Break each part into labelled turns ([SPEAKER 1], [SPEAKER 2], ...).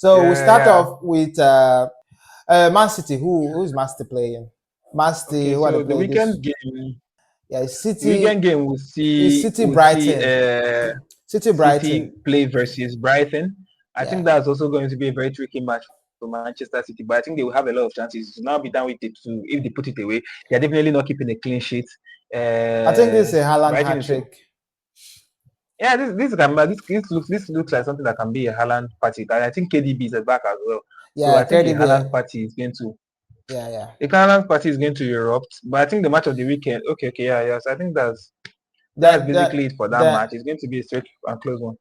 [SPEAKER 1] So we
[SPEAKER 2] Yeah,
[SPEAKER 1] start
[SPEAKER 2] yeah.
[SPEAKER 1] off with Man City. Who's Man City playing? Man City.
[SPEAKER 2] Okay,
[SPEAKER 1] Who are they
[SPEAKER 2] so
[SPEAKER 1] playing this?
[SPEAKER 2] the
[SPEAKER 1] Yeah, it's
[SPEAKER 2] weekend
[SPEAKER 1] City.
[SPEAKER 2] game
[SPEAKER 1] It's City
[SPEAKER 2] we'll see
[SPEAKER 1] Brighton. City
[SPEAKER 2] City
[SPEAKER 1] Brighton.
[SPEAKER 2] play versus Brighton. I think
[SPEAKER 1] Yeah.
[SPEAKER 2] that's also going to be a very tricky match for Manchester City, but I think they will have a lot of chances to now be done with it too. If they put it away, they're definitely not keeping a clean sheet.
[SPEAKER 1] I think this is a Haaland
[SPEAKER 2] Brighton
[SPEAKER 1] hat
[SPEAKER 2] is
[SPEAKER 1] trick.
[SPEAKER 2] yeah, this looks like something that can be a Haaland party. And I think KDB is back as well. So
[SPEAKER 1] Yeah,
[SPEAKER 2] I think a
[SPEAKER 1] KDB.
[SPEAKER 2] Haaland party is going to
[SPEAKER 1] Yeah, yeah.
[SPEAKER 2] the Haaland party is going to erupt. But I think the match of the weekend, okay, yeah, yes. I think that's
[SPEAKER 1] Then, then,
[SPEAKER 2] basically it for that
[SPEAKER 1] then,
[SPEAKER 2] match. It's going to be a straight and close one.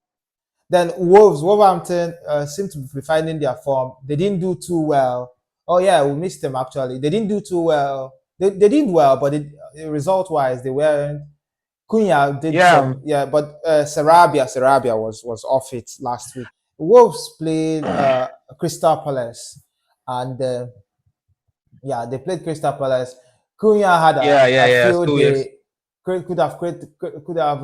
[SPEAKER 1] then Wolverhampton seem to be finding their form. They didn't do too well. Oh yeah, we missed them actually. They didn't do too well. They did well, but result wise, they weren't. Cunha did
[SPEAKER 2] Yeah,
[SPEAKER 1] some, yeah, but Sarabia was off it last week. Wolves played Crystal Palace, and yeah, they played Crystal Palace. Cunha had a
[SPEAKER 2] yeah.
[SPEAKER 1] field
[SPEAKER 2] So yes,
[SPEAKER 1] day. Could have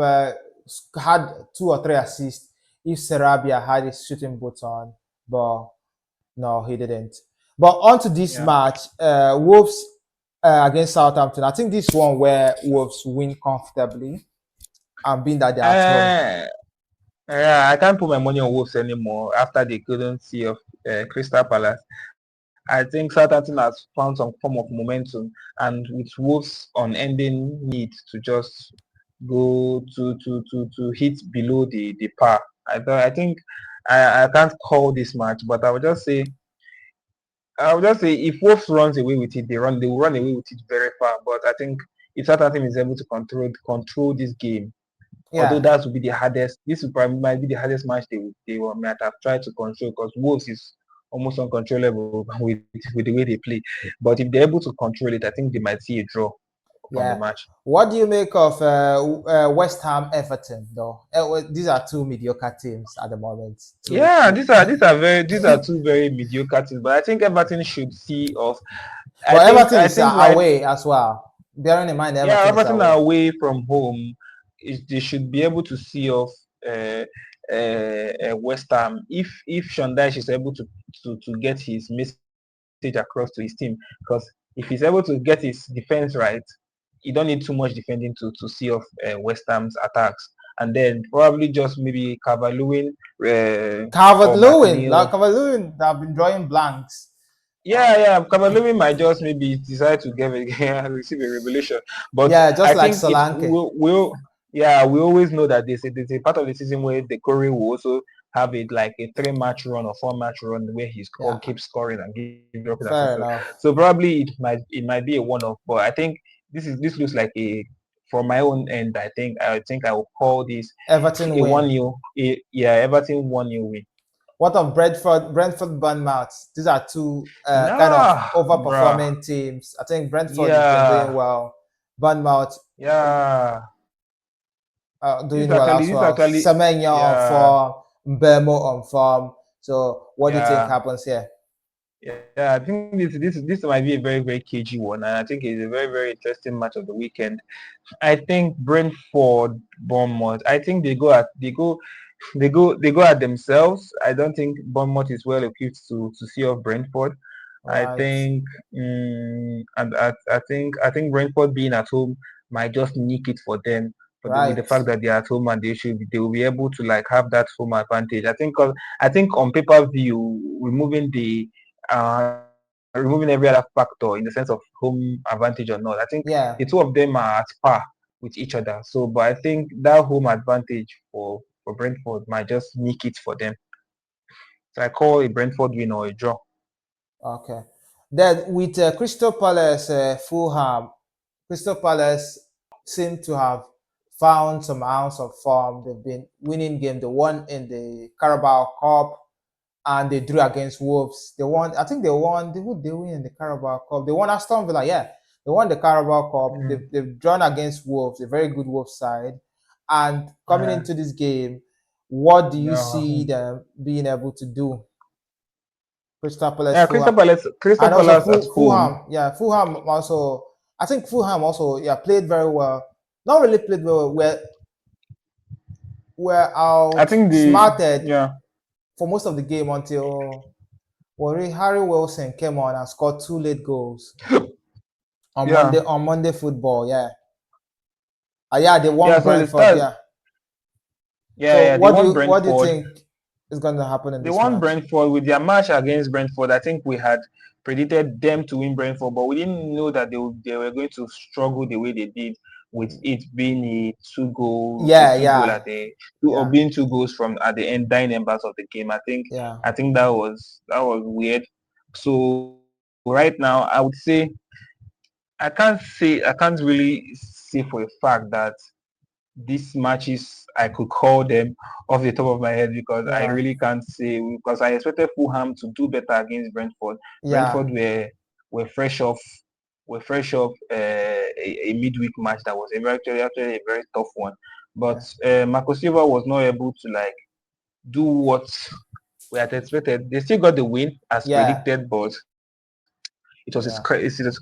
[SPEAKER 1] had 2 or 3 assists if Sarabia had his shooting boots on, but no, he didn't. But on to this
[SPEAKER 2] yeah.
[SPEAKER 1] match, Wolves against Southampton. I think this one where Wolves win comfortably, and being that they're at home.
[SPEAKER 2] Uh, yeah, I can't put my money on Wolves anymore after they couldn't see of Crystal Palace. I think Southampton has found some form of momentum, and with Wolves on ending need to just go to hit below the par. I think I can't call this match, but I would just say if Wolves runs away with it, they will run away with it very far. But I think if Southampton is able to control this game, although
[SPEAKER 1] Yeah,
[SPEAKER 2] that would be the hardest, this would probably might be the hardest match might have tried to control because Wolves is almost uncontrollable with the way they play. But if they're able to control it, I think they might see a draw from the
[SPEAKER 1] yeah.
[SPEAKER 2] match.
[SPEAKER 1] What do you make of West Ham Everton though? These are two mediocre teams at the moment. Two.
[SPEAKER 2] Yeah, these are two very mediocre teams, but I think Everton should see off.
[SPEAKER 1] But Everton
[SPEAKER 2] I
[SPEAKER 1] is
[SPEAKER 2] think right
[SPEAKER 1] away as well. Bearing in mind
[SPEAKER 2] yeah,
[SPEAKER 1] Everton is
[SPEAKER 2] Everton
[SPEAKER 1] away.
[SPEAKER 2] are away from home. They should be able to see off West Ham if Sean Dyche is able to get his message across to his team. Because if he's able to get his defense right, you don't need too much defending to see off West Ham's attacks. And then probably just maybe Calvert-Lewin or
[SPEAKER 1] Calvert-Lewin, like
[SPEAKER 2] Martinelli.
[SPEAKER 1] Calvert-Lewin, they have been drawing blanks.
[SPEAKER 2] Yeah. Calvert-Lewin might just maybe decide to receive a revelation. But
[SPEAKER 1] Yeah, just
[SPEAKER 2] I
[SPEAKER 1] like
[SPEAKER 2] think it's
[SPEAKER 1] Solanke.
[SPEAKER 2] we always know that there's a part of the season where the Corey will also have it like a 3 match run or 4 match run where
[SPEAKER 1] Yeah,
[SPEAKER 2] keeps scoring and keep dropping
[SPEAKER 1] fair
[SPEAKER 2] assists.
[SPEAKER 1] enough.
[SPEAKER 2] So probably it might be a one-off. But I think this looks like a from my own end. I think I will call this
[SPEAKER 1] Everton
[SPEAKER 2] a
[SPEAKER 1] win.
[SPEAKER 2] 1-0. Yeah, Everton 1-0 win.
[SPEAKER 1] What of Brentford, Bournemouth? These are two kind of
[SPEAKER 2] Nah, bruh.
[SPEAKER 1] overperforming teams. I think Brentford has been doing
[SPEAKER 2] Yeah,
[SPEAKER 1] well. Bournemouth
[SPEAKER 2] yeah.
[SPEAKER 1] doing well as
[SPEAKER 2] This
[SPEAKER 1] well.
[SPEAKER 2] actually,
[SPEAKER 1] Semenya on
[SPEAKER 2] yeah,
[SPEAKER 1] form, Mbemo on form. So what do you think
[SPEAKER 2] yeah,
[SPEAKER 1] happens here?
[SPEAKER 2] yeah. I think this might be a very very cagey one, and I think it's a very very interesting match of the weekend. I think Brentford, Bournemouth. I think they go at themselves. I don't think Bournemouth is well equipped to see off Brentford. I
[SPEAKER 1] Right,
[SPEAKER 2] think, and I think Brentford being at home might just nick it for them. But with the
[SPEAKER 1] right.
[SPEAKER 2] fact that they're at home and they will be able to like have that home advantage. I think on paper view, uh, removing every other factor in the sense of home advantage or not. I think
[SPEAKER 1] Yeah.
[SPEAKER 2] the two of them are at par with each other. So, but I think that home advantage for Brentford might just nick it for them. So I call a Brentford win or a draw.
[SPEAKER 1] Okay. Then with Crystal Palace, Fulham, Crystal Palace seem to have found some ounce of form. They've been winning game. They won in the Carabao Cup and they drew against Wolves. They won. I think they won. They win in the Carabao Cup. They won Aston Villa. Yeah, they won the Carabao Cup.
[SPEAKER 2] Mm.
[SPEAKER 1] They've drawn against Wolves, a very good Wolves side. And coming
[SPEAKER 2] Uh,
[SPEAKER 1] into this game, what do you see
[SPEAKER 2] no.
[SPEAKER 1] them being able to do? Crystal Palace,
[SPEAKER 2] Yeah,
[SPEAKER 1] Fulham,
[SPEAKER 2] Crystal
[SPEAKER 1] and also
[SPEAKER 2] Palace at home.
[SPEAKER 1] Fulham. Yeah, Fulham also. I think Fulham also played very well. Not really played well. Were
[SPEAKER 2] I think the
[SPEAKER 1] outsmarted
[SPEAKER 2] yeah
[SPEAKER 1] for most of the game until Harry Wilson came on and scored 2 late goals on
[SPEAKER 2] Yeah,
[SPEAKER 1] Monday football. Yeah, yeah, they
[SPEAKER 2] yeah.
[SPEAKER 1] won
[SPEAKER 2] So the
[SPEAKER 1] Brentford.
[SPEAKER 2] stars,
[SPEAKER 1] Yeah.
[SPEAKER 2] yeah,
[SPEAKER 1] So
[SPEAKER 2] yeah. They won
[SPEAKER 1] what do you
[SPEAKER 2] Brentford.
[SPEAKER 1] think is going to happen in
[SPEAKER 2] They
[SPEAKER 1] this
[SPEAKER 2] won
[SPEAKER 1] match?
[SPEAKER 2] Brentford with their match against Brentford. I think we had predicted them to win Brentford, but we didn't know that they were going to struggle the way they did, with it being a
[SPEAKER 1] Yeah,
[SPEAKER 2] two goal
[SPEAKER 1] yeah,
[SPEAKER 2] at the two or
[SPEAKER 1] yeah,
[SPEAKER 2] being 2 goals from at the end dying embers of the game.
[SPEAKER 1] yeah,
[SPEAKER 2] I think that was weird. So right now, I would say I can't really say for a fact that these matches I could call them off the top of my head, because I
[SPEAKER 1] yeah,
[SPEAKER 2] really can't say, because I expected Fulham to do better against Brentford.
[SPEAKER 1] yeah,
[SPEAKER 2] Brentford were fresh off a midweek match that was actually a very tough one. But
[SPEAKER 1] yeah,
[SPEAKER 2] Marco Silva was not able to like do what we had expected. They still got the win as
[SPEAKER 1] yeah,
[SPEAKER 2] predicted, but
[SPEAKER 1] yeah.
[SPEAKER 2] it was a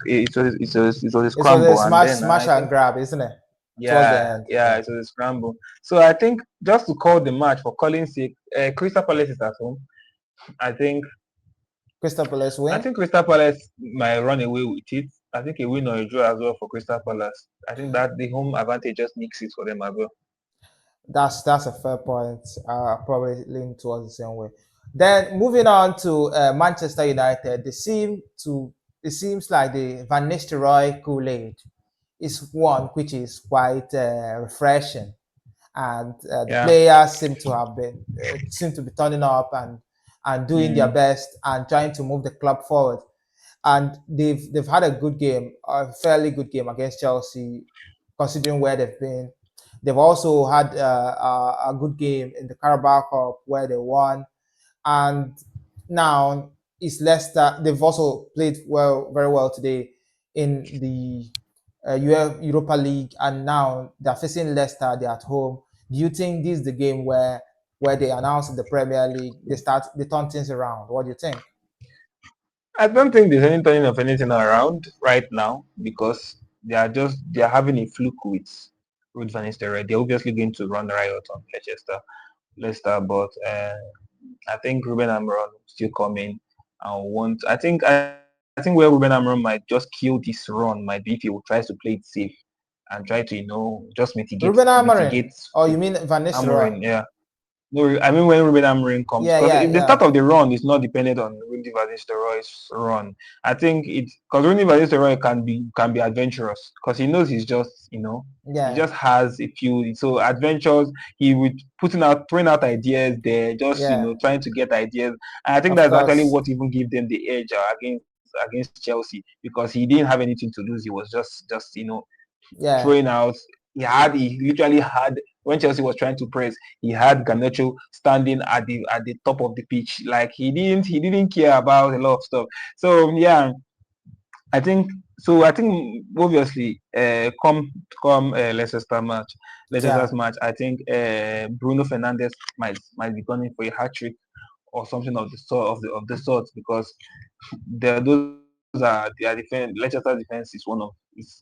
[SPEAKER 1] It was a
[SPEAKER 2] scramble, and then
[SPEAKER 1] smash
[SPEAKER 2] I
[SPEAKER 1] and
[SPEAKER 2] think
[SPEAKER 1] grab, isn't it? Towards the
[SPEAKER 2] yeah,
[SPEAKER 1] end.
[SPEAKER 2] yeah,
[SPEAKER 1] Yeah.
[SPEAKER 2] it was a scramble. So I think just to call the match for calling's sake, Crystal Palace is at home. I think
[SPEAKER 1] Crystal Palace
[SPEAKER 2] I
[SPEAKER 1] win.
[SPEAKER 2] think Crystal Palace might run away with it. I think a win or a draw as well for Crystal Palace. I think that the home advantage just makes it for them as well.
[SPEAKER 1] That's a fair point. Probably lean towards the same way. Then moving on to Manchester United, it seems like the Van Nistelrooy Kool-Aid is one which is quite refreshing, and the
[SPEAKER 2] Yeah.
[SPEAKER 1] players seem to be turning up and doing their
[SPEAKER 2] Mm,
[SPEAKER 1] best and trying to move the club forward. And they've had a good game, a fairly good game against Chelsea, considering where they've been. They've also had a good game in the Carabao Cup where they won, and now it's Leicester. They've also played very well today in the Europa League, and now they're facing Leicester. They're at home. Do you think this is the game where they announce in the Premier League they turn things around? What do you think?
[SPEAKER 2] I don't think there's any turning of anything around right now, because they are having a fluke with Ruud van Nistelrooy. They're obviously going to run riot on Leicester, but I think Ruben Amorim will still come in and want. I think where Ruben Amorim might just kill this run might be if he will tries to play it safe and try to just
[SPEAKER 1] Ruben Amorim,
[SPEAKER 2] mitigate
[SPEAKER 1] or you mean Van Nistelrooy?
[SPEAKER 2] Amorim. Yeah. No, I mean when Ruben Amorim comes,
[SPEAKER 1] Yeah,
[SPEAKER 2] because
[SPEAKER 1] yeah,
[SPEAKER 2] the
[SPEAKER 1] yeah,
[SPEAKER 2] start of the run is not dependent on Rudy Van Nistelrooy's run. I think it's because Rudy Van Nistelrooy can be adventurous, because he knows he
[SPEAKER 1] yeah,
[SPEAKER 2] just has a few so adventures. He would throwing out ideas there, just
[SPEAKER 1] yeah.
[SPEAKER 2] trying to get ideas. And I think
[SPEAKER 1] Of
[SPEAKER 2] that's actually
[SPEAKER 1] course.
[SPEAKER 2] what even gave them the edge against Chelsea, because he didn't have anything to lose. He was just
[SPEAKER 1] Yeah,
[SPEAKER 2] throwing out. He literally had, when Chelsea was trying to press, he had Garnacho standing at the top of the pitch. Like he didn't care about a lot of stuff. So yeah, I think I think obviously come
[SPEAKER 1] yeah.
[SPEAKER 2] Leicester's match. I think Bruno Fernandes might be gunning for a hat trick or something of the sort, because those are their defense. Leicester's defense is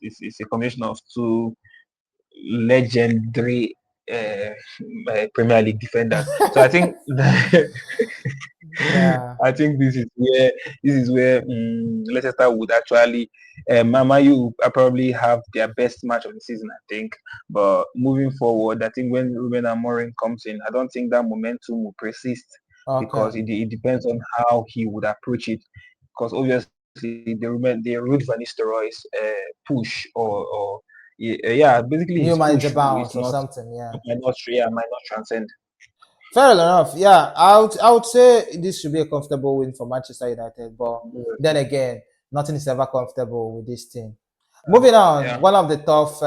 [SPEAKER 2] is a combination of two legendary uh, Premier League defenders. So I think
[SPEAKER 1] Yeah.
[SPEAKER 2] I think this is where Leicester would actually Man U will probably have their best match of the season, I think. But moving forward, I think when Ruben Amorim comes in, I don't think that momentum will persist,
[SPEAKER 1] Okay.
[SPEAKER 2] because it depends on how he would approach it. Because obviously the Ruud van Nistelrooy's push or yeah, basically his
[SPEAKER 1] Human is a
[SPEAKER 2] push is
[SPEAKER 1] bounce or
[SPEAKER 2] not
[SPEAKER 1] something. Yeah.
[SPEAKER 2] might not transcend.
[SPEAKER 1] Fair enough. Yeah, I would say this should be a comfortable win for Manchester United, but then
[SPEAKER 2] Obviously.
[SPEAKER 1] again, nothing is ever comfortable with this team. Moving on,
[SPEAKER 2] Yeah.
[SPEAKER 1] one of the tough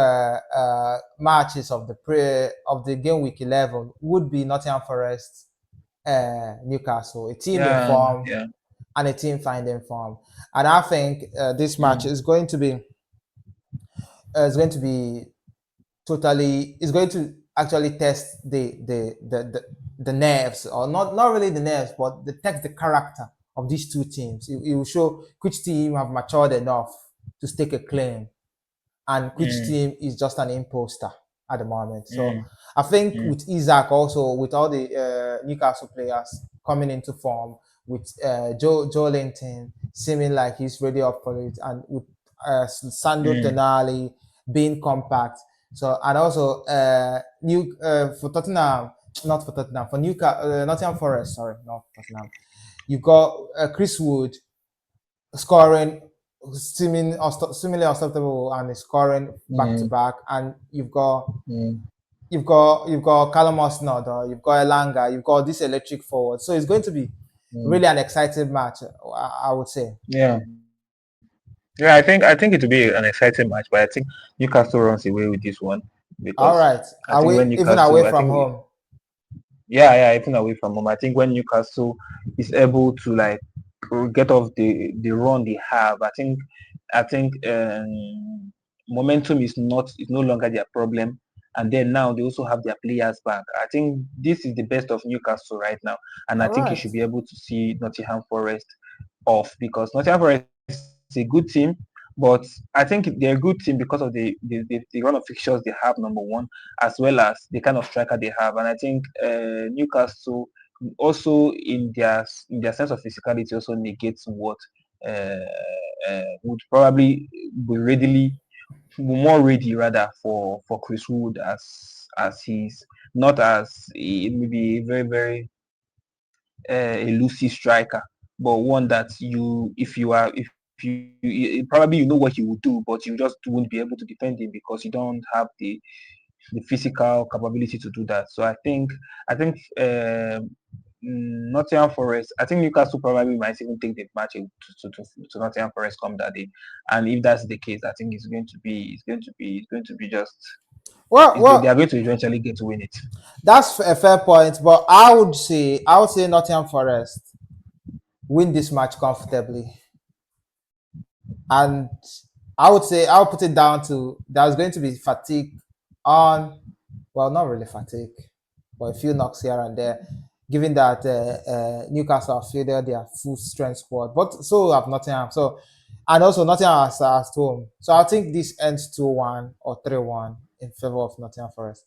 [SPEAKER 1] matches of the game week 11 would be Nottingham Forest, Newcastle, a team in
[SPEAKER 2] Yeah.
[SPEAKER 1] form
[SPEAKER 2] Yeah.
[SPEAKER 1] and a team finding form, and I think this match
[SPEAKER 2] Mm,
[SPEAKER 1] is going to be totally is going to actually test the nerves, or not really the nerves, but the test the character of these two teams. It will show which team have matured enough to stake a claim and which
[SPEAKER 2] mm,
[SPEAKER 1] team is just an imposter at the moment. So
[SPEAKER 2] mm,
[SPEAKER 1] I think
[SPEAKER 2] mm,
[SPEAKER 1] with Isaac, also with all the Newcastle players, coming into form with Joe Linton seeming like he's ready up for it, and with Sandro
[SPEAKER 2] Mm,
[SPEAKER 1] Tonali being compact. So and also new for Tottenham, not for Tottenham, for Newcastle, Nottingham Forest. Sorry, not Tottenham. You've got Chris Wood scoring seemingly unstoppable and is scoring back to
[SPEAKER 2] mm,
[SPEAKER 1] back, and
[SPEAKER 2] mm,
[SPEAKER 1] you've got Callum Hudson-Odoi, you've got Elanga, you've got this electric forward. So it's going to be
[SPEAKER 2] mm.
[SPEAKER 1] really an exciting match, I would say.
[SPEAKER 2] Yeah. Yeah, I think it will be an exciting match, but I think Newcastle runs away with this one
[SPEAKER 1] All
[SPEAKER 2] because
[SPEAKER 1] right,
[SPEAKER 2] I think when
[SPEAKER 1] even away
[SPEAKER 2] Newcastle, I
[SPEAKER 1] from
[SPEAKER 2] think
[SPEAKER 1] home.
[SPEAKER 2] yeah, even away from home, I think when Newcastle is able to like get off the run they have, I think momentum is no longer their problem, and then now they also have their players back. I think this is the best of Newcastle right now, and I
[SPEAKER 1] All
[SPEAKER 2] think you
[SPEAKER 1] right.
[SPEAKER 2] should be able to see Nottingham Forest off because Nottingham Forest is a good team, but I think they're a good team because of the run of fixtures they have, number one, as well as the kind of striker they have. And I think Newcastle also in their sense of physicality also negates what uh, would probably be more ready rather for Chris Wood as he's not as maybe a very very elusive striker, but one that if you probably you know what he will do, but you just won't be able to defend him because you don't have the physical capability to do that. So I think Nottingham Forest. I think Newcastle probably might even take the match to Nottingham Forest come that day. And if that's the case, I think it's going to be just they are
[SPEAKER 1] Well,
[SPEAKER 2] going to eventually get to win it.
[SPEAKER 1] that's a fair point, but I would say Nottingham Forest win this match comfortably, and I would say I'll put it down to there's going to be fatigue on, well, not really fatigue, but a few knocks here and there, given that Newcastle have fielded their full strength squad, but so have Nottingham. So, and also Nottingham has at home. So I think this ends 2-1 or 3-1 in favor of Nottingham Forest.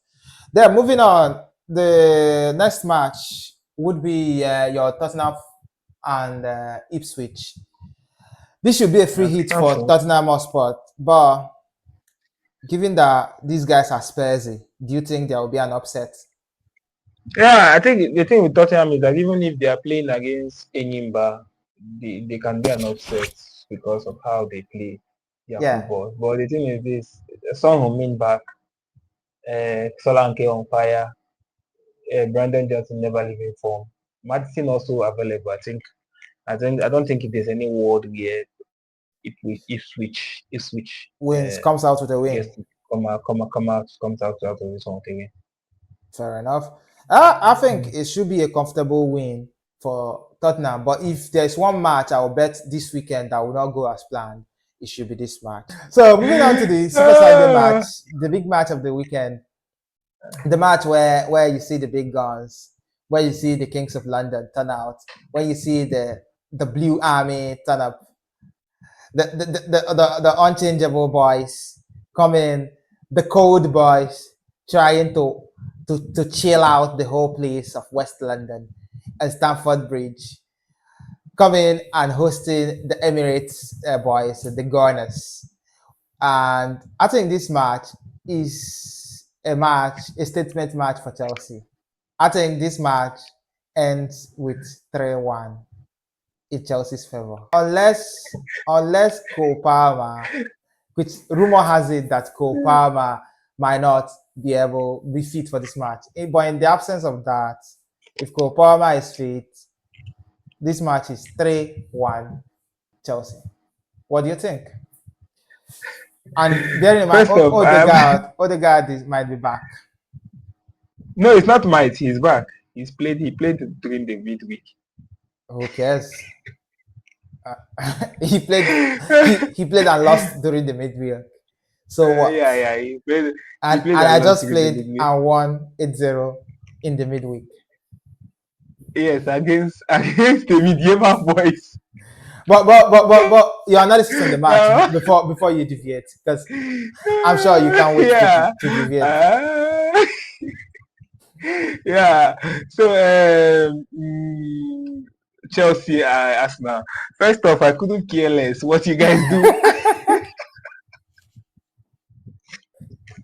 [SPEAKER 1] Then moving on, the next match would be your Tottenham and Ipswich. This should be a free hit
[SPEAKER 2] Sounds
[SPEAKER 1] for
[SPEAKER 2] so.
[SPEAKER 1] Tottenham Hotspur, but given that these guys are Spursy, do you think there will be an upset?
[SPEAKER 2] Yeah, I think the thing with Tottenham is that even if they are playing against Enyimba, they can be an upset because of how they play their
[SPEAKER 1] Yeah,
[SPEAKER 2] football. But the thing is this: Son Heung-min back, Solanke on fire, Brandon Johnson never leaving form. Madison also available. I don't think if there's any world where if switch
[SPEAKER 1] wins comes out with a
[SPEAKER 2] gets
[SPEAKER 1] win.
[SPEAKER 2] to comes out of this one again.
[SPEAKER 1] Fair enough. I think it should be a comfortable win for Tottenham. But if there's one match I will bet this weekend that will not go as planned, it should be this match. So moving on to the Super Sunday match,
[SPEAKER 2] Ah,
[SPEAKER 1] the big match of the weekend, the match where you see the big guns, where you see the Kings of London turn out, when you see the Blue Army turn up, the unchangeable boys come in, the cold boys trying to chill out the whole place of West London and Stamford Bridge, coming and hosting the Emirates boys, the Gunners. And I think this match is a statement match for Chelsea. I think this match ends with 3-1 in Chelsea's favor. Unless Cole Palmer, which rumor has it that Cole Palmer might not be fit for this match. But in the absence of that, if Cole Palmer is fit, this match is 3-1 Chelsea. What do you think? And bear in mind,
[SPEAKER 2] First off,
[SPEAKER 1] Might be back.
[SPEAKER 2] no, it's not Might. He's back. He played during the midweek.
[SPEAKER 1] Who cares? Uh, he played he played and lost during the midweek. So what?
[SPEAKER 2] Yeah. He played
[SPEAKER 1] And
[SPEAKER 2] and
[SPEAKER 1] I
[SPEAKER 2] lost
[SPEAKER 1] just
[SPEAKER 2] during the
[SPEAKER 1] played
[SPEAKER 2] midweek.
[SPEAKER 1] and won 8-0 in the midweek.
[SPEAKER 2] Yes, against the medieval boys.
[SPEAKER 1] But your analysis on the match
[SPEAKER 2] Uh,
[SPEAKER 1] before you deviate, because I'm sure you can't wait
[SPEAKER 2] yeah.
[SPEAKER 1] to deviate.
[SPEAKER 2] Uh, Yeah. So Chelsea, Arsenal. First off, I couldn't care less what you guys do.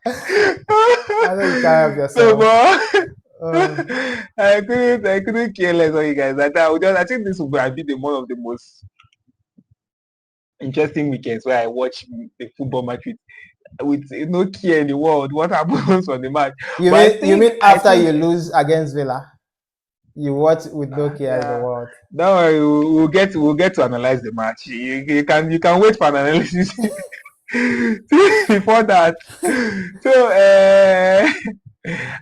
[SPEAKER 1] I know you can't help
[SPEAKER 2] So,
[SPEAKER 1] yourself.
[SPEAKER 2] but
[SPEAKER 1] Uh,
[SPEAKER 2] I couldn't care less what you guys. I think this will be one of the most interesting weekends where I watch the football match with no care in the world what happens on the match.
[SPEAKER 1] you
[SPEAKER 2] But
[SPEAKER 1] mean you mean
[SPEAKER 2] I
[SPEAKER 1] after
[SPEAKER 2] think
[SPEAKER 1] you lose against Villa, you watch with no care in the
[SPEAKER 2] yeah.
[SPEAKER 1] world?
[SPEAKER 2] Don't worry, we'll get to analyze the match. You can wait for an analysis before that. So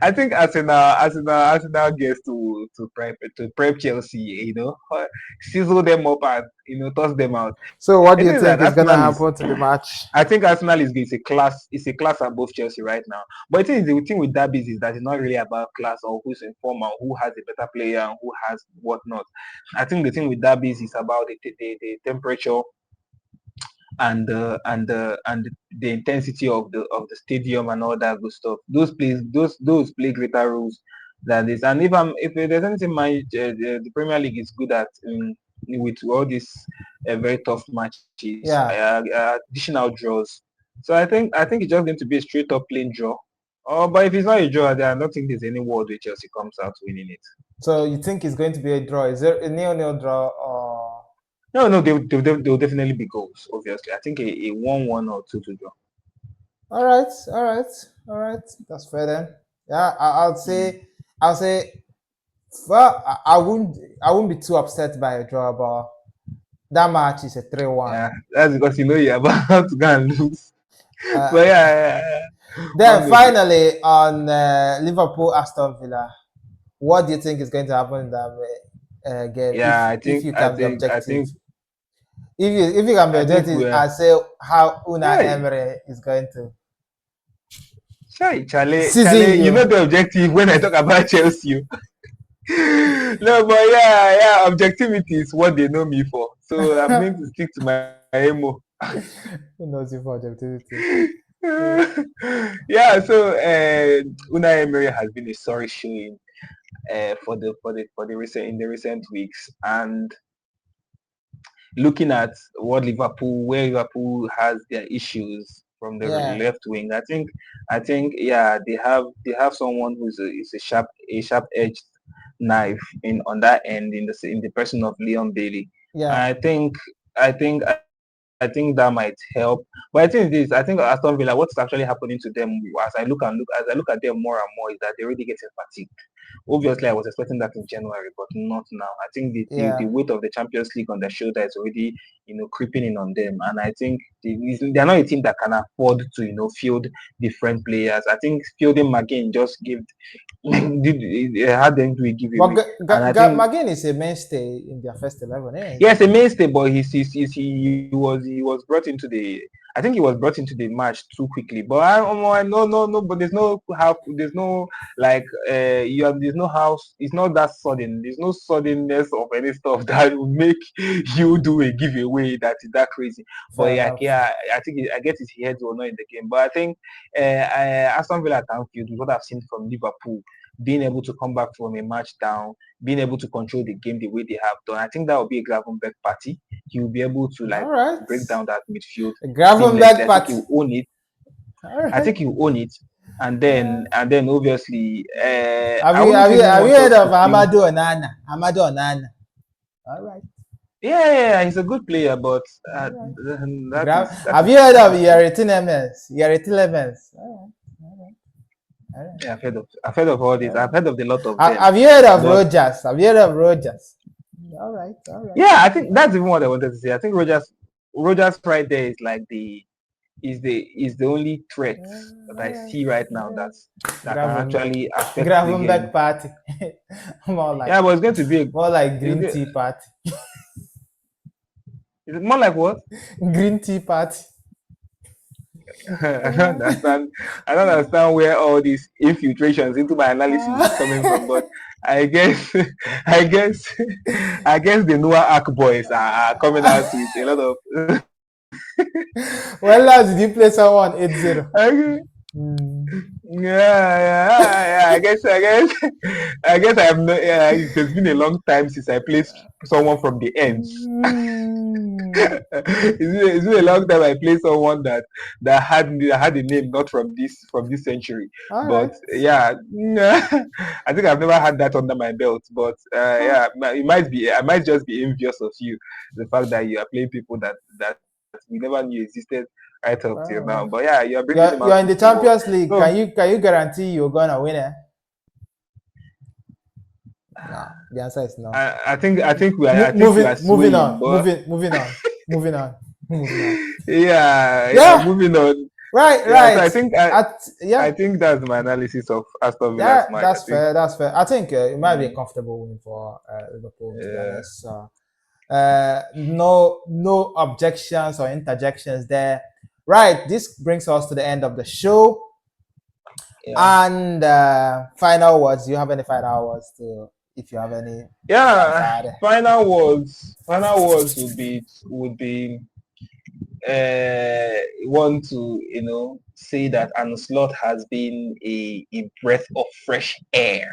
[SPEAKER 2] I think Arsenal gets to prep Chelsea, sizzle them up and toss them out.
[SPEAKER 1] So, what
[SPEAKER 2] The
[SPEAKER 1] do you
[SPEAKER 2] thing is that
[SPEAKER 1] think is gonna happen to the match?
[SPEAKER 2] I think Arsenal is a class above Chelsea right now. But the thing with derbies is that it's not really about class or who's in form or who has a better player and who has whatnot. I think the thing with derbies is about the temperature and the intensity of the stadium and all that good stuff. Those play greater roles than this. And if there's anything the Premier League is good at with all these very tough matches,
[SPEAKER 1] Yeah.
[SPEAKER 2] additional draws. So I think it's just going to be a straight up plain draw. Oh, but if it's not a draw, then I don't think there's any world where Chelsea comes out winning it.
[SPEAKER 1] So you think it's going to be a draw? Is there a nil-nil draw or?
[SPEAKER 2] No, no, they'll definitely be goals. Obviously, I think a 1-1 or 2-2 draw.
[SPEAKER 1] All right, all right, all right. That's fair then. Yeah, I'll
[SPEAKER 2] Mm.
[SPEAKER 1] say, I'll say. Well, I wouldn't be too upset by a draw, but that match is a 3-1.
[SPEAKER 2] Yeah, that's because you're about to go and lose.
[SPEAKER 1] Uh,
[SPEAKER 2] But yeah,
[SPEAKER 1] then
[SPEAKER 2] honestly,
[SPEAKER 1] finally on Liverpool Aston Villa, what do you think is going to happen in that game? If
[SPEAKER 2] yeah, I
[SPEAKER 1] if
[SPEAKER 2] think,
[SPEAKER 1] you
[SPEAKER 2] I
[SPEAKER 1] can be
[SPEAKER 2] think, I
[SPEAKER 1] objective,
[SPEAKER 2] think,
[SPEAKER 1] if you can be
[SPEAKER 2] I think
[SPEAKER 1] objective
[SPEAKER 2] we're.
[SPEAKER 1] and say how Una
[SPEAKER 2] Hey,
[SPEAKER 1] Emery is going to
[SPEAKER 2] Chale,
[SPEAKER 1] season
[SPEAKER 2] you know
[SPEAKER 1] you.
[SPEAKER 2] the objective when I talk about Chelsea. No, but yeah, objectivity is what they know me for. So I'm going to stick to my MO.
[SPEAKER 1] Who knows you for objectivity? Uh,
[SPEAKER 2] Yeah, so Unai Emery has been a sorry showing for the recent weeks, and looking at where Liverpool has their issues from the
[SPEAKER 1] yeah,
[SPEAKER 2] left wing, I think yeah they have someone is a sharp edged knife in on that end in the person of Leon Bailey.
[SPEAKER 1] yeah.
[SPEAKER 2] I think that might help. But I think I think Aston Villa, what's actually happening to them as I look at them more and more is that they're already getting fatigued. Obviously, I was expecting that in January, but not now. I think the
[SPEAKER 1] Yeah.
[SPEAKER 2] weight of the Champions League on their shoulder is already, creeping in on them. And I think they're not a team that can afford to, field different players. I think fielding McGinn just had them do a
[SPEAKER 1] But
[SPEAKER 2] giveaway. And I think
[SPEAKER 1] McGinn is a mainstay in their first 11, isn't he?
[SPEAKER 2] yes, a mainstay, but he was brought into the. I think he was brought into the match too quickly. But no, but there's no like there's no house. It's not that sudden. There's no suddenness of any stuff that will make you do a giveaway that is that crazy. But
[SPEAKER 1] Fair
[SPEAKER 2] yeah,
[SPEAKER 1] enough.
[SPEAKER 2] yeah, I get his head or not in the game. But I think Aston Villa can field with what I've seen from Liverpool, being able to come back from a match down, being able to control the game the way they have done. I think that will be a Gravenberch party. He will be able to
[SPEAKER 1] All
[SPEAKER 2] like
[SPEAKER 1] right.
[SPEAKER 2] break down that midfield seamlessly.
[SPEAKER 1] Gravenberg
[SPEAKER 2] I think he
[SPEAKER 1] party.
[SPEAKER 2] will own it.
[SPEAKER 1] All
[SPEAKER 2] I
[SPEAKER 1] right.
[SPEAKER 2] think he will own it. And
[SPEAKER 1] Yeah.
[SPEAKER 2] then and then obviously
[SPEAKER 1] Have
[SPEAKER 2] I
[SPEAKER 1] you
[SPEAKER 2] wouldn't
[SPEAKER 1] have you
[SPEAKER 2] even
[SPEAKER 1] have you
[SPEAKER 2] want
[SPEAKER 1] heard
[SPEAKER 2] us
[SPEAKER 1] of
[SPEAKER 2] to feel
[SPEAKER 1] Amadou Onana? Amadou Onana. All right.
[SPEAKER 2] yeah, he's a good player, but
[SPEAKER 1] All right.
[SPEAKER 2] that is that
[SPEAKER 1] Have
[SPEAKER 2] is
[SPEAKER 1] you heard
[SPEAKER 2] that
[SPEAKER 1] of
[SPEAKER 2] is tough.
[SPEAKER 1] Yeritin Emmons? Yeritin Emmons. All right. All right.
[SPEAKER 2] Yeah, I've heard of all
[SPEAKER 1] All
[SPEAKER 2] this.
[SPEAKER 1] right.
[SPEAKER 2] I've heard of a lot of them.
[SPEAKER 1] Have you heard of
[SPEAKER 2] But
[SPEAKER 1] Rogers? Have you heard of Rogers? All right. All right.
[SPEAKER 2] yeah, I think
[SPEAKER 1] All
[SPEAKER 2] that's even what I wanted to say. I think Rogers right there is like the only threat
[SPEAKER 1] right.
[SPEAKER 2] that
[SPEAKER 1] All
[SPEAKER 2] I
[SPEAKER 1] right.
[SPEAKER 2] see right now
[SPEAKER 1] All right.
[SPEAKER 2] that can
[SPEAKER 1] Gravenberg.
[SPEAKER 2] actually affect the
[SPEAKER 1] Gravenberg
[SPEAKER 2] game.
[SPEAKER 1] party. more like
[SPEAKER 2] Yeah, but it's going to be
[SPEAKER 1] more like
[SPEAKER 2] it's,
[SPEAKER 1] green
[SPEAKER 2] go-
[SPEAKER 1] tea party.
[SPEAKER 2] it's more like what?
[SPEAKER 1] Green tea party.
[SPEAKER 2] I don't understand. I don't understand where all these infiltrations into my analysis is coming from, but I guess I guess I guess the Noah Ark boys are coming out with a lot of
[SPEAKER 1] When last did you play someone 8-0?
[SPEAKER 2] okay.
[SPEAKER 1] Hmm.
[SPEAKER 2] Yeah. I guess I have no. Yeah, it has been a long time since I played someone from the ends.
[SPEAKER 1] Mm.
[SPEAKER 2] It's been a long time I played someone that had a name not from this century.
[SPEAKER 1] All
[SPEAKER 2] But
[SPEAKER 1] right.
[SPEAKER 2] yeah, I think I've never had that under my belt. But
[SPEAKER 1] Oh,
[SPEAKER 2] yeah, it might be. I might just be envious of you, the fact that you are playing people that we never knew existed right up till now.
[SPEAKER 1] well,
[SPEAKER 2] But yeah, you are bringing
[SPEAKER 1] you're
[SPEAKER 2] him out
[SPEAKER 1] you're in the
[SPEAKER 2] into the world.
[SPEAKER 1] Champions League.
[SPEAKER 2] So
[SPEAKER 1] Can you guarantee you're gonna win it? No. The answer is no.
[SPEAKER 2] I think we are
[SPEAKER 1] Moving
[SPEAKER 2] swaying,
[SPEAKER 1] on.
[SPEAKER 2] but
[SPEAKER 1] Moving on. Moving on. Moving on.
[SPEAKER 2] yeah,
[SPEAKER 1] Yeah.
[SPEAKER 2] moving on.
[SPEAKER 1] Right.
[SPEAKER 2] Yeah, so
[SPEAKER 1] Right.
[SPEAKER 2] I think I
[SPEAKER 1] Yeah.
[SPEAKER 2] I think that's my analysis of Aston Villa's
[SPEAKER 1] Yeah.
[SPEAKER 2] match. I
[SPEAKER 1] That's
[SPEAKER 2] think
[SPEAKER 1] fair. That's fair. I think it might be a
[SPEAKER 2] mm,
[SPEAKER 1] comfortable win for Liverpool. To be
[SPEAKER 2] yeah,
[SPEAKER 1] honest. No objections or interjections there. Right. This brings us to the end of the show.
[SPEAKER 2] yeah,
[SPEAKER 1] And final words. Do you have any final words to, if you have any, to
[SPEAKER 2] yeah.
[SPEAKER 1] add?
[SPEAKER 2] Final words would be want to say that Anslot has been a breath of fresh air,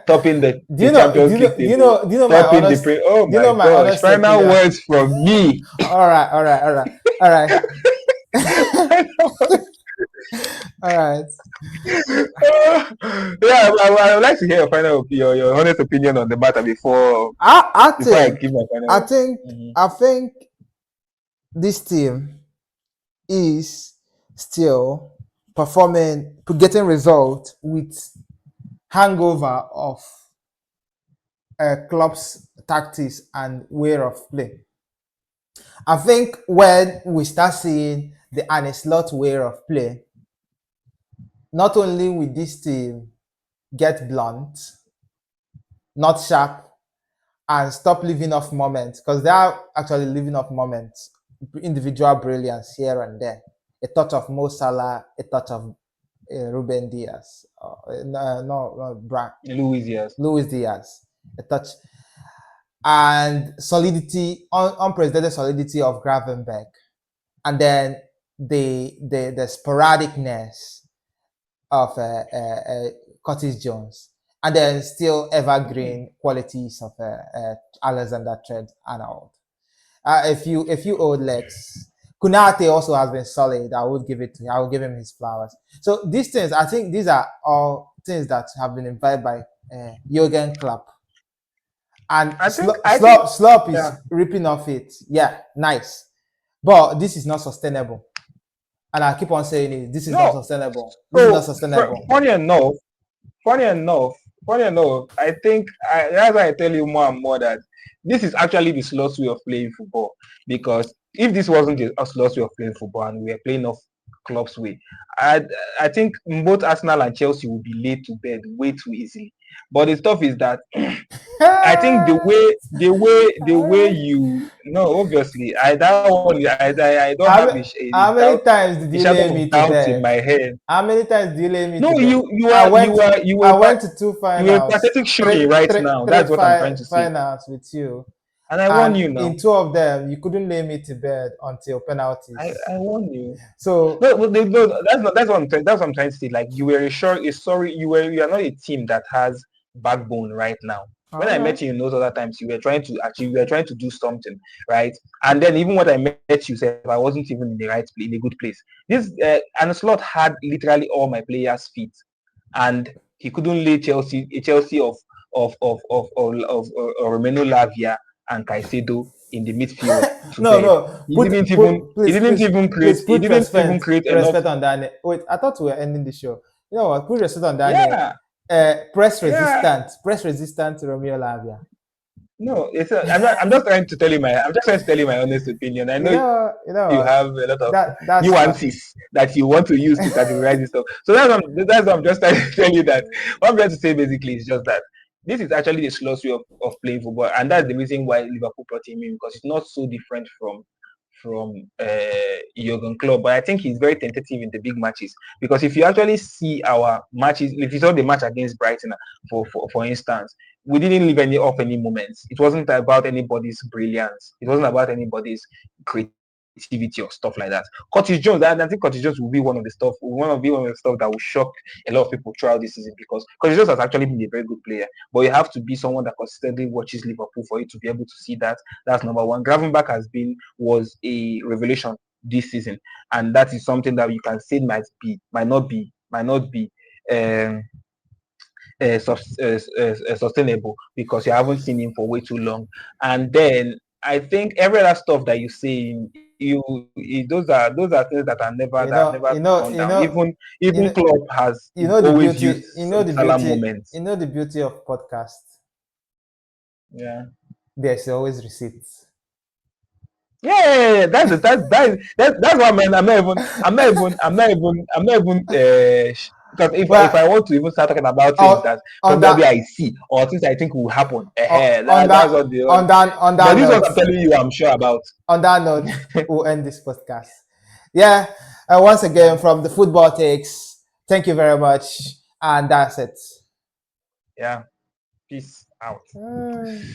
[SPEAKER 2] topping
[SPEAKER 1] do
[SPEAKER 2] the
[SPEAKER 1] you know? Do
[SPEAKER 2] Champions
[SPEAKER 1] you know?
[SPEAKER 2] League
[SPEAKER 1] Do you
[SPEAKER 2] table,
[SPEAKER 1] know? Do you know my
[SPEAKER 2] topping the
[SPEAKER 1] honest?
[SPEAKER 2] pre. Oh
[SPEAKER 1] Do you
[SPEAKER 2] my
[SPEAKER 1] know my
[SPEAKER 2] gosh!
[SPEAKER 1] honest
[SPEAKER 2] Final
[SPEAKER 1] opinion?
[SPEAKER 2] words from me.
[SPEAKER 1] All right. All right. All right. All right.
[SPEAKER 2] Final words.
[SPEAKER 1] All right.
[SPEAKER 2] Yeah, I would like to hear your honest opinion on the matter
[SPEAKER 1] I I
[SPEAKER 2] before I
[SPEAKER 1] think
[SPEAKER 2] give my final
[SPEAKER 1] I
[SPEAKER 2] word.
[SPEAKER 1] think
[SPEAKER 2] Mhm.
[SPEAKER 1] I think this team is still performing, getting results with hangover of club's tactics and way of play. I think when we start seeing the Ancelotti way of play, not only will this team get blunt, not sharp, and stop living off moments, because they are actually living off moments, individual brilliance here and there. A touch of Mo Salah, a touch of Ruben Diaz, no,
[SPEAKER 2] Luis, yes.
[SPEAKER 1] Luis Diaz, a touch, and solidity, unprecedented solidity of Gravenberg, and then the sporadicness of Curtis Jones, and then still evergreen qualities of Alexander Trent Arnold. A few old legs. Kunate also has been solid. I will give him his flowers. So these things, I think these are all things that have been invited by Jurgen Klopp. And
[SPEAKER 2] I think,
[SPEAKER 1] Slop
[SPEAKER 2] yeah.
[SPEAKER 1] is ripping off it. Yeah, nice. But this is not sustainable. And I keep on saying it. This is not
[SPEAKER 2] No.
[SPEAKER 1] sustainable. This is not
[SPEAKER 2] So
[SPEAKER 1] sustainable.
[SPEAKER 2] funny enough, I think that's why I tell you more and more that this is actually the slot way of playing football. Because if this wasn't a slot way of playing football and we were playing off club's way, I I think both Arsenal and Chelsea would be laid to bed way too easily. But the stuff is that I think the way
[SPEAKER 1] Alright.
[SPEAKER 2] you no obviously I that one I don't have
[SPEAKER 1] How, how many times did
[SPEAKER 2] a
[SPEAKER 1] you
[SPEAKER 2] shadow
[SPEAKER 1] lay
[SPEAKER 2] of
[SPEAKER 1] me to
[SPEAKER 2] doubt in
[SPEAKER 1] bed?
[SPEAKER 2] my head.
[SPEAKER 1] How many times did you lay me
[SPEAKER 2] No,
[SPEAKER 1] to bed?
[SPEAKER 2] you
[SPEAKER 1] I
[SPEAKER 2] are
[SPEAKER 1] went I went to two
[SPEAKER 2] you were
[SPEAKER 1] finals,
[SPEAKER 2] pathetic showing right now. That's what I'm trying to say.
[SPEAKER 1] finals with you,
[SPEAKER 2] And I warn
[SPEAKER 1] and
[SPEAKER 2] you
[SPEAKER 1] in
[SPEAKER 2] now.
[SPEAKER 1] two of them you couldn't lay me to bed until penalties.
[SPEAKER 2] I warn you.
[SPEAKER 1] So
[SPEAKER 2] No, that's what I'm trying to say. Like you are not a team that has backbone right now. When
[SPEAKER 1] all
[SPEAKER 2] I
[SPEAKER 1] right.
[SPEAKER 2] met you in those other times, you were trying to do something, right? And then even when I met you, said I wasn't even in the right place, in a good place. This and Slot had literally all my players' feet, and he couldn't lay Chelsea of Romelu Lavia and Caicedo in the midfield to
[SPEAKER 1] No,
[SPEAKER 2] bed.
[SPEAKER 1] no. Please,
[SPEAKER 2] He
[SPEAKER 1] put
[SPEAKER 2] didn't even create enough.
[SPEAKER 1] respect on that name. Wait, I thought we were ending the show. You know what? Put respect on that name.
[SPEAKER 2] Yeah, yeah.
[SPEAKER 1] Press resistant Romeo Lavia.
[SPEAKER 2] No, I'm just trying to tell you my honest opinion. I know
[SPEAKER 1] You know
[SPEAKER 2] you
[SPEAKER 1] what?
[SPEAKER 2] have a lot of
[SPEAKER 1] That's fine.
[SPEAKER 2] nuances that you want to use to categorize this stuff. So that's what I'm just trying to tell you that what I'm trying to say basically is just that this is actually the slowest way of playing football, and that's the reason why Liverpool brought him in, because it's not so different from Jurgen Klopp. But I think he's very tentative in the big matches, because if you actually see our matches, if you saw the match against Brighton, for instance, we didn't leave any moments. It wasn't about anybody's brilliance. It wasn't about anybody's creativity. creativity or stuff like that. Curtis Jones, I think Curtis Jones will be one of the stuff that will shock a lot of people throughout this season, because Curtis Jones has actually been a very good player, but you have to be someone that consistently watches Liverpool for you to be able to see that. That's number one. Gravenberch was a revelation this season, and that is something that you can say might not be um, sustainable, because you haven't seen him for way too long. And then I think every other stuff that you say, those are things that
[SPEAKER 1] You
[SPEAKER 2] have
[SPEAKER 1] know,
[SPEAKER 2] never
[SPEAKER 1] you know,
[SPEAKER 2] gone
[SPEAKER 1] you
[SPEAKER 2] down.
[SPEAKER 1] know, you
[SPEAKER 2] Even
[SPEAKER 1] know,
[SPEAKER 2] Klopp has
[SPEAKER 1] you know the
[SPEAKER 2] always used
[SPEAKER 1] beauty. You know the
[SPEAKER 2] Salah
[SPEAKER 1] beauty.
[SPEAKER 2] moments.
[SPEAKER 1] You know the beauty of podcast.
[SPEAKER 2] Yeah.
[SPEAKER 1] There's always receipts.
[SPEAKER 2] Yeah, that's what I mean. Because if I
[SPEAKER 1] Well,
[SPEAKER 2] want to even start talking about things
[SPEAKER 1] on,
[SPEAKER 2] that
[SPEAKER 1] on
[SPEAKER 2] probably I
[SPEAKER 1] that
[SPEAKER 2] see or things I think will happen,
[SPEAKER 1] on
[SPEAKER 2] that's what the one.
[SPEAKER 1] that
[SPEAKER 2] But this one
[SPEAKER 1] note,
[SPEAKER 2] I'm telling you, I'm sure about.
[SPEAKER 1] we'll end this podcast. Yeah. Once again,
[SPEAKER 2] Yeah,
[SPEAKER 1] from the football takes, thank you very much, and that's it.
[SPEAKER 2] yeah. Peace out.
[SPEAKER 1] Mm.